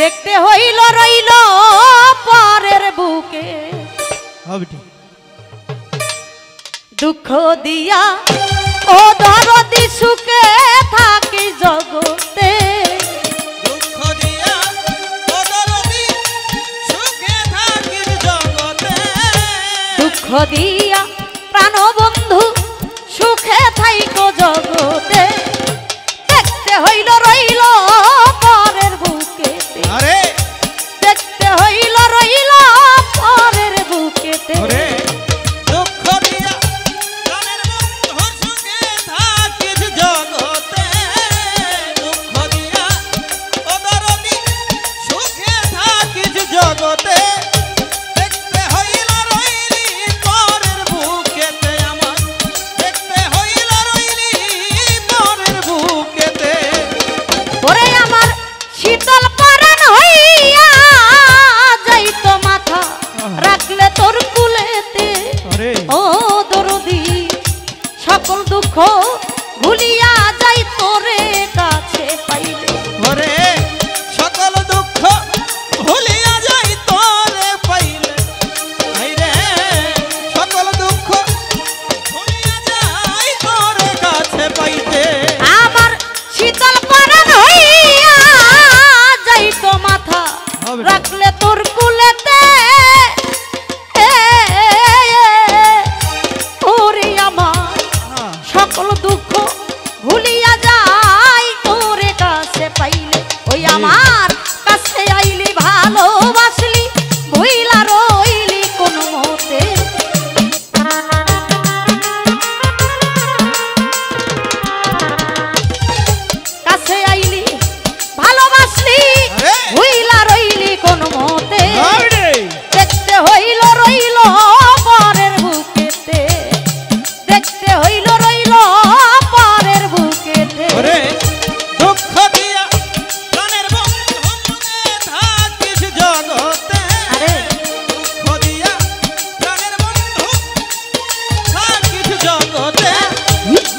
দেখতে হইল রইল পরের বুকে দুঃখ দিয়া ও দরদি সুখে থাকি জগতে দুঃখ দিয়া ও দরদি সুখে থাকি জগতে দুঃখ দিয়া প্রাণ বন্ধু সুখে থাইকো জগতে দেখতে হইল রইল পরের বুকেতে আরে দেখতে হইল রইল পরের বুকেতে দুঃখ দিয়া প্রাণের বন্ধু সুখে থাকিস জগতে দুঃখ দিয়া ও দরদি সুখে থাকিস জগতে দেখতে হইল রইলি পরের বুকেতে আমার দেখতে হইল রইলি পরের বুকেতে ওরে আমার শীতল পরাণ হইয়া যাইতো মাথা রাখলে তোর কুলেতে ও দরদি সকল দুঃখ ভুলিয়া যাই তোরে কাছে পাইলে ওরে সকল দুঃখ ভুলিয়া যাই তোরে পাইলে আইরে সকল দুঃখ ভুলিয়া যাই তোরে কাছে পাইতে আমার শীতল পরাণ হইয়া যাইতো মাথা রাখলে তোর কুলেতে ওরে আমার সকল দুঃখ ভুলিয়া যাই তোরে কাছে পাইলে ওই আমার কাছে আইলি ভালোবাসলি ভুইলা রইলি কোন মতে কাছে আইলি ভালোবাসলি ভুইলা রইলি কোন মতে দেখতে হইল রইল পরের বুকেতে দেখতে হইল রইল পরের বুকেতে ওরে দুঃখ দিয়া প্রাণের বন্ধু থাকিস জগতে আরে দুঃখ দিয়া প্রাণের বন্ধু থাকিস জগতে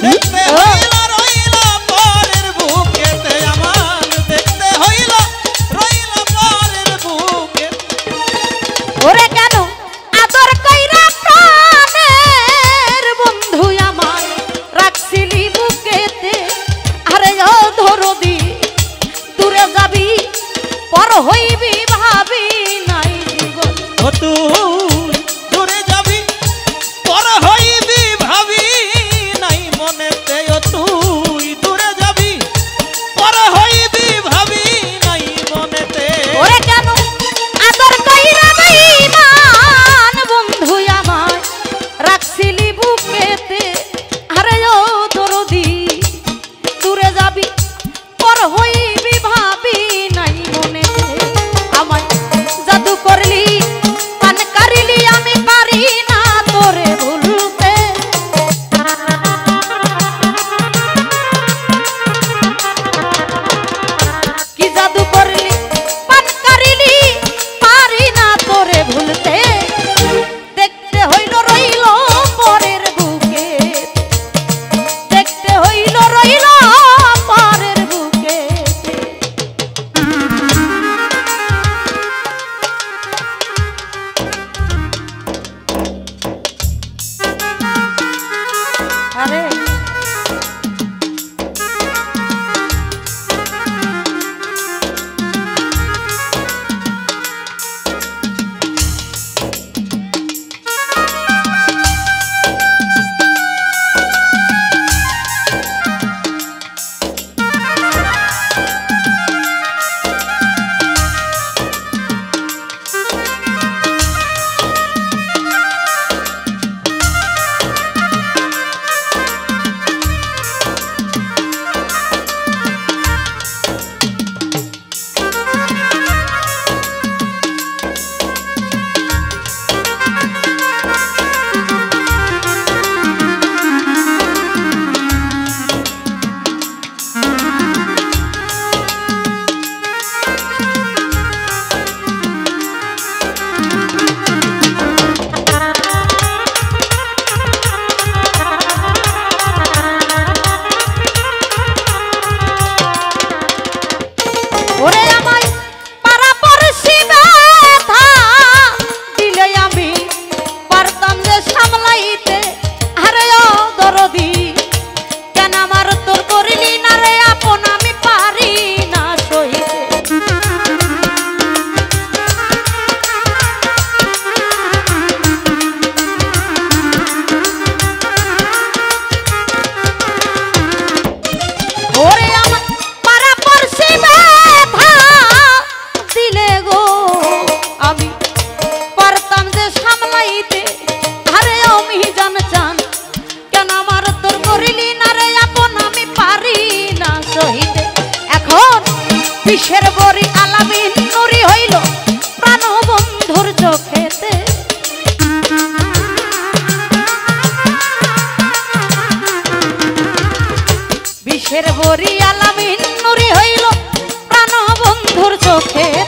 দেখতে হইল রইল পরের বুকেতে আমার দেখতে হইল রইল পরের বুকেতে ওরে কেন আদর কইরা প্রাণের বন্ধু আমার রাখছিলি বুকেতে আরে ও দরদি দূরে যাবি পর হইবি ভাবি নাই জীবন ও তুই দূরে যাবি পর হইবি ভাবি নাই মনেতে ও তুই দূরে যাবি পর হইবি ভাবি নাই মনেতে ওরে কেন আদর কইরা বেঈমান বন্ধু আমার রাখছিলি বুকেতে আরে ও দরদি দূরে যাবি পর হইবি ভাবি নাই মনেতে হে